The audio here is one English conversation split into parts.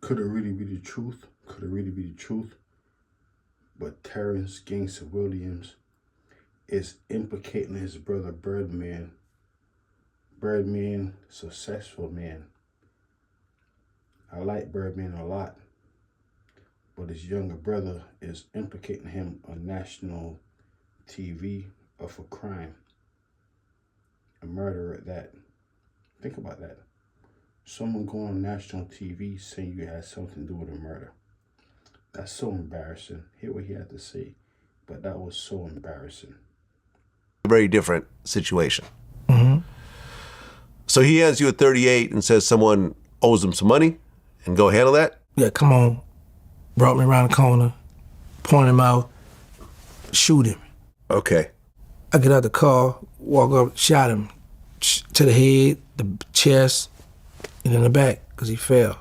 Could it really be the truth? Could it really be the truth? But Terrence Gangsta Williams is implicating his brother Birdman. Birdman, successful man. I like Birdman a lot, but his younger brother is implicating him on national TV of a crime, a murder at that. Think about that. Someone going on national TV saying you had something to do with a murder. That's so embarrassing. Hear what he had to say, but that was so embarrassing. A very different situation. So he hands you a 38 and says someone owes him some money, and go handle that? Yeah, come on. Brought me around the corner, point him out, shoot him. Okay. I get out the car, walk up, shot him to the head, the chest, and in the back, because he fell.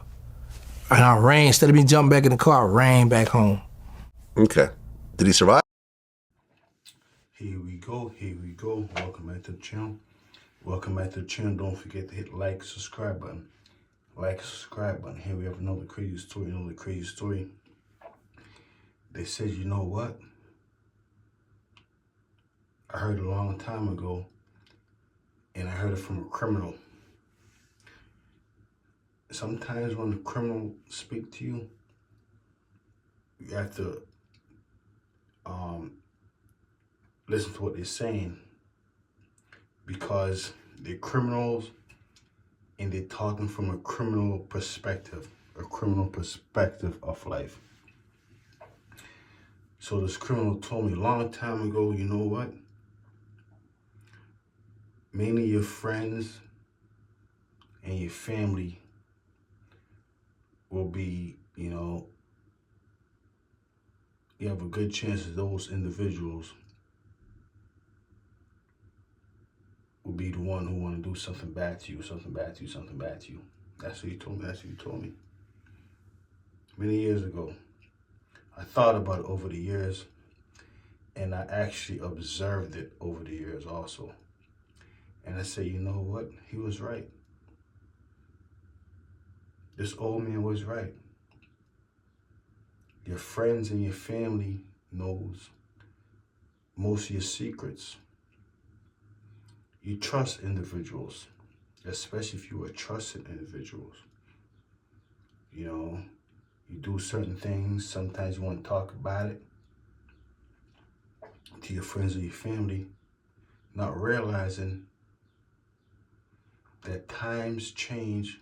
And I ran, instead of me jumping back in the car, I ran back home. Okay. Did he survive? Here we go. Welcome back to the channel. Don't forget to hit the like, subscribe button. Here we have another crazy story. They said, you know what? I heard a long time ago, and I heard it from a criminal. Sometimes when a criminal speak to you, you have to listen to what they're saying, because they're criminals and they're talking from a criminal perspective of life. So this criminal told me a long time ago, you know what? Many of your friends and your family will be, you have a good chance that those individuals will be the one who want to do something bad to you. That's what he told me. Many years ago. I thought about it over the years, and I actually observed it over the years also. And I said, you know what? He was right. This old man was right. Your friends and your family knows most of your secrets. You trust individuals, especially if you are trusted individuals. You do certain things, sometimes you want to talk about it to your friends or your family, not realizing that times change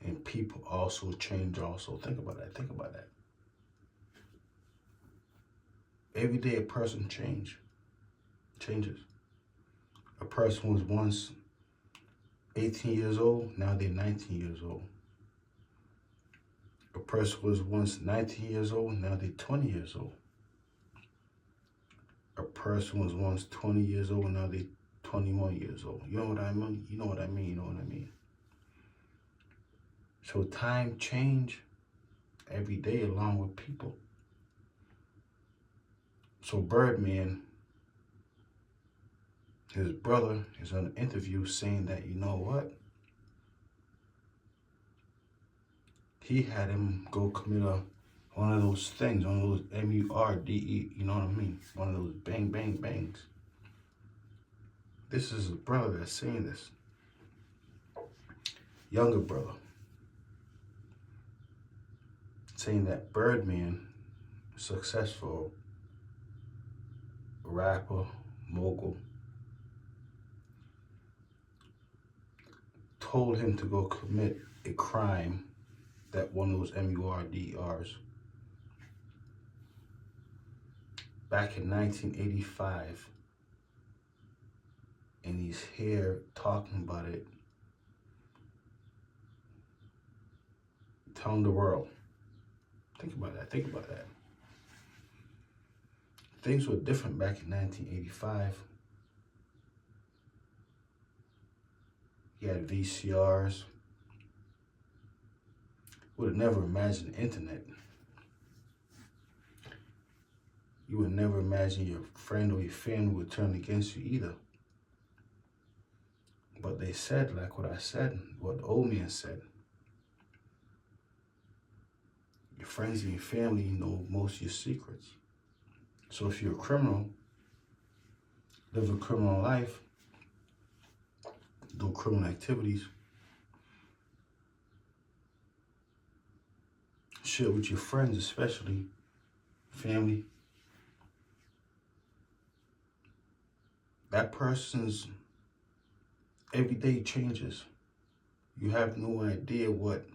and people also change also. Think about that. Every day a person changes. A person was once 18 years old, now they're 19 years old. A person was once 19 years old, now they're 20 years old. A person was once 20 years old, now they're 21 years old. You know what I mean? So time change every day along with people. So Birdman, his brother, is on an interview saying that, you know what? He had him go commit one of those things, one of those M-U-R-D-E, you know what I mean? One of those bang, bang, bangs. This is a brother that's saying this. Younger brother. Saying that Birdman, successful rapper, mogul, told him to go commit a crime, that one of those M-U-R-D-Rs, back in 1985, and he's here talking about it, telling the world. Think about that. Things were different back in 1985. You had VCRs. Would have never imagined the internet. You would never imagine your friend or your family would turn against you either. But they said, like what I said, what the old man said. Your friends and your family know most of your secrets. So if you're a criminal, live a criminal life, do criminal activities, share with your friends, especially family, that person's everyday changes. You have no idea what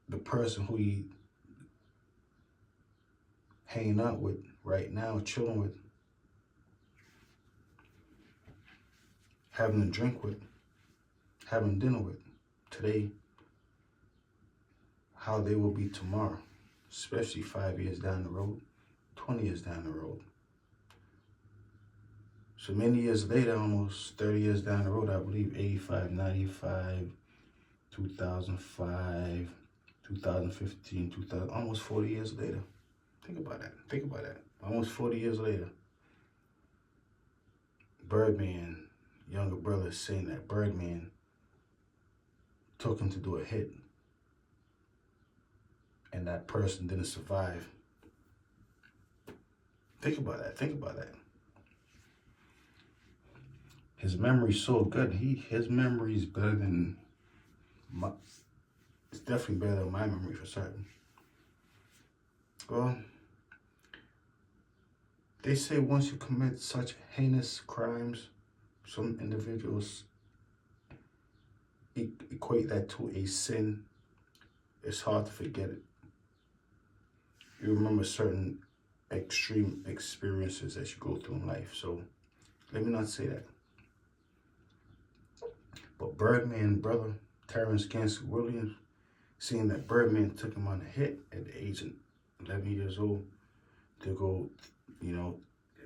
the person who you hanging out with right now, chilling with, having a drink with, having dinner with today, how they will be tomorrow, especially 5 years down the road, 20 years down the road. So many years later, almost 30 years down the road, I believe 85, 95, 2005, 2015, 2000, almost 40 years later. Think about that. Think about that. Almost 40 years later, Birdman, younger brother, is saying that Birdman took him to do a hit, and that person didn't survive. Think about that. Think about that. His memory's so good. His memory's better than my. It's definitely better than my memory for certain. Well, they say once you commit such heinous crimes, some individuals equate that to a sin. It's hard to forget it. You remember certain extreme experiences that you go through in life. So let me not say that. But Birdman brother, Terrence Gangsta Williams, seeing that Birdman took him on a hit at the age of 11 years old to go,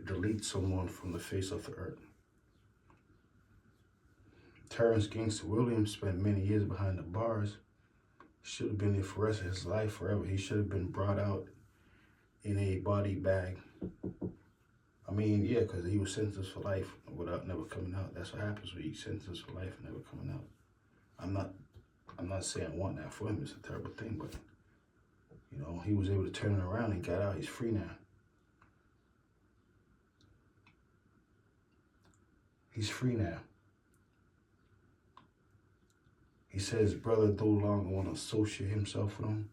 delete someone from the face of the earth. Terrence Gangsta Williams spent many years behind the bars. Should have been there for the rest of his life, forever. He should have been brought out in a body bag. I mean, yeah, because he was sentenced for life without never coming out. That's what happens when you sentenced for life and never coming out. I'm not saying I want that for him. It's a terrible thing, but he was able to turn it around and got out. He's free now. He's free now. He said his brother no longer want to associate himself with him.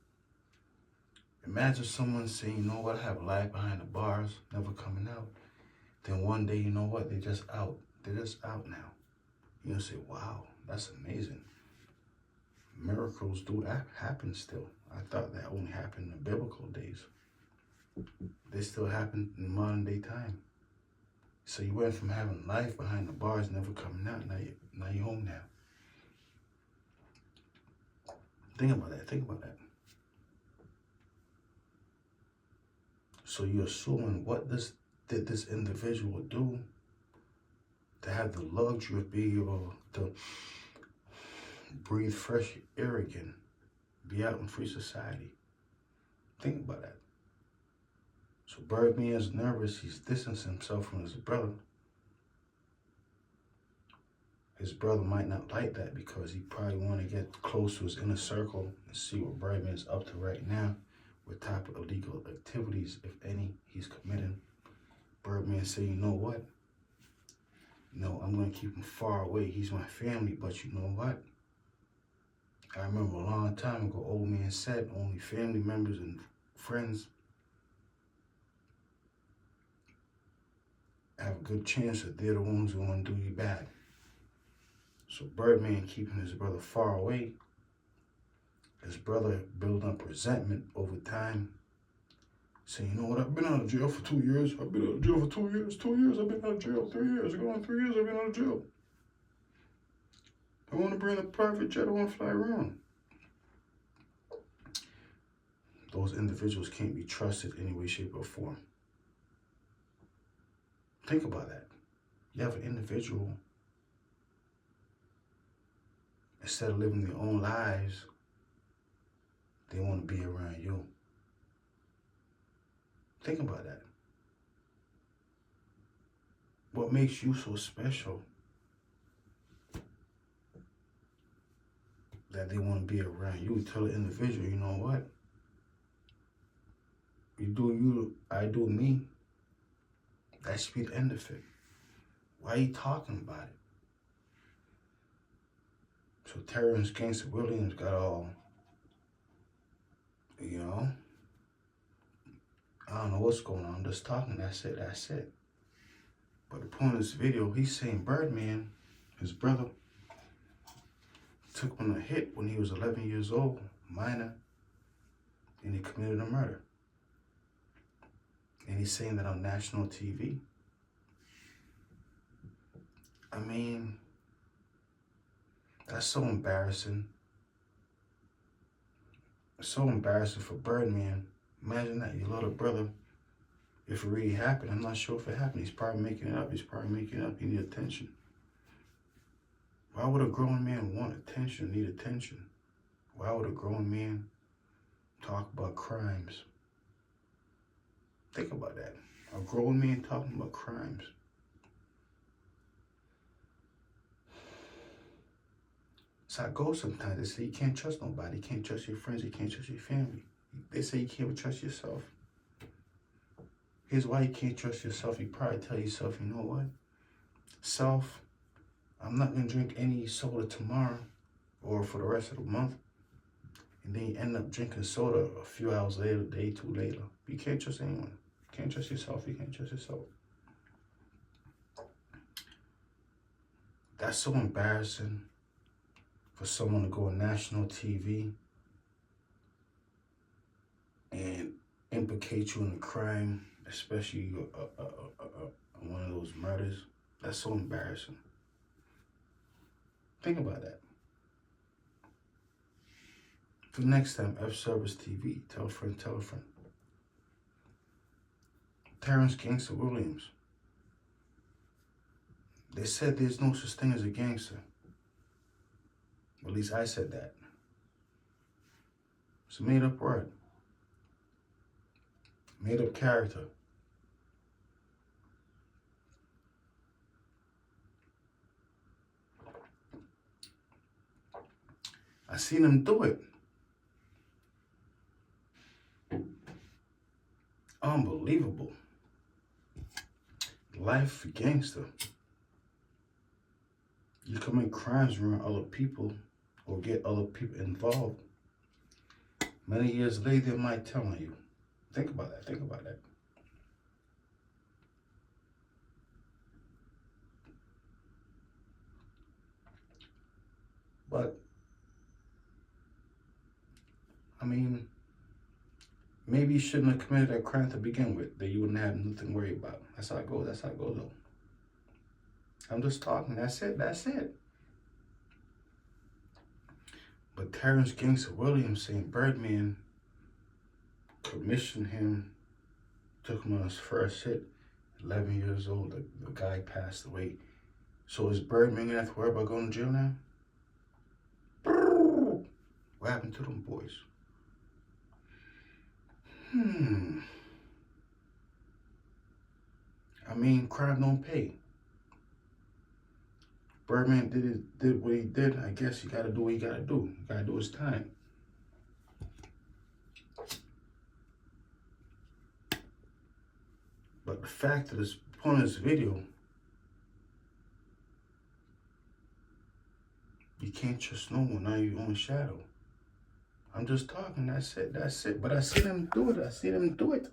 Imagine someone saying, you know what, I have life behind the bars, never coming out. Then one day, you know what, they're just out. They're just out now. You say, wow, that's amazing. Miracles do happen still. I thought that only happened in the biblical days. They still happen in modern day time. So you went from having life behind the bars, never coming out, now you're home now. Think about that. Think about that. So you're assuming what did this individual do to have the luxury of being able to breathe fresh air again, be out in free society. Think about that. So Birdman is nervous. He's distancing himself from his brother. His brother might not like that because he probably want to get close to his inner circle and see what Birdman's up to right now, what type of illegal activities, if any, he's committing. Birdman say, you know what? No, I'm going to keep him far away. He's my family, but you know what? I remember a long time ago, old man said only family members and friends have a good chance that they're the ones who want to do you bad. So Birdman keeping his brother far away, his brother building up resentment over time, saying, you know what, I've been out of jail for 2 years. I've been out of jail for 2 years. 2 years, I've been out of jail. 3 years. Going on 3 years, I've been out of jail. I want to bring a private jet. I want to fly around. Those individuals can't be trusted in any way, shape, or form. Think about that. You have an individual, instead of living their own lives, they want to be around you. Think about that. What makes you so special that they want to be around. You tell the individual, you know what? You do you, I do me. That should be the end of it. Why are you talking about it? So Terrence Gangsta Williams got all, you know, I don't know what's going on. I'm just talking. That's it. That's it. But the point of this video, he's saying Birdman, his brother, took him on a hit when he was 11 years old, minor, and he committed a murder. And he's saying that on national TV. I mean, that's so embarrassing. So embarrassing for Birdman. Imagine that, your little brother, if it really happened, I'm not sure if it happened. He's probably making it up. He's probably making it up. He need attention. Why would a grown man want attention, need attention? Why would a grown man talk about crimes? Think about that. A grown man talking about crimes. That's how it goes sometimes. They say you can't trust nobody. You can't trust your friends. You can't trust your family. They say you can't even trust yourself. Here's why you can't trust yourself. You probably tell yourself, you know what? Self, I'm not going to drink any soda tomorrow or for the rest of the month. And then you end up drinking soda a few hours later, a day, two later. You can't trust anyone. You can't trust yourself. You can't trust yourself. That's so embarrassing for someone to go on national TV and implicate you in a crime, especially one of those murders. That's so embarrassing. Think about that. For next time, F Service TV. Tell a friend, tell a friend. Terrence Gangsta Williams. They said there's no such thing as a gangster. At least I said that. It's a made-up word. Made-up character. I seen him do it. Unbelievable. Life gangster. You commit crimes around other people or get other people involved. Many years later, they might tell on you. Think about that. Think about that. But, I mean, maybe you shouldn't have committed that crime to begin with. That you wouldn't have nothing to worry about. That's how it goes. That's how it goes, though. I'm just talking. That's it. That's it. But Terrence Gangsta Williams saying Birdman commissioned him, took him on his first hit, 11 years old. The guy passed away. So is Birdman gonna have to worry about going to jail now? What happened to them boys? I mean, crime don't pay. Birdman did what he did. I guess you gotta do what you gotta do. You gotta do his time. But the fact of this point of this video, you can't trust no one. Now your own shadow. I'm just talking. That's it. That's it. But I see them do it. I see them do it.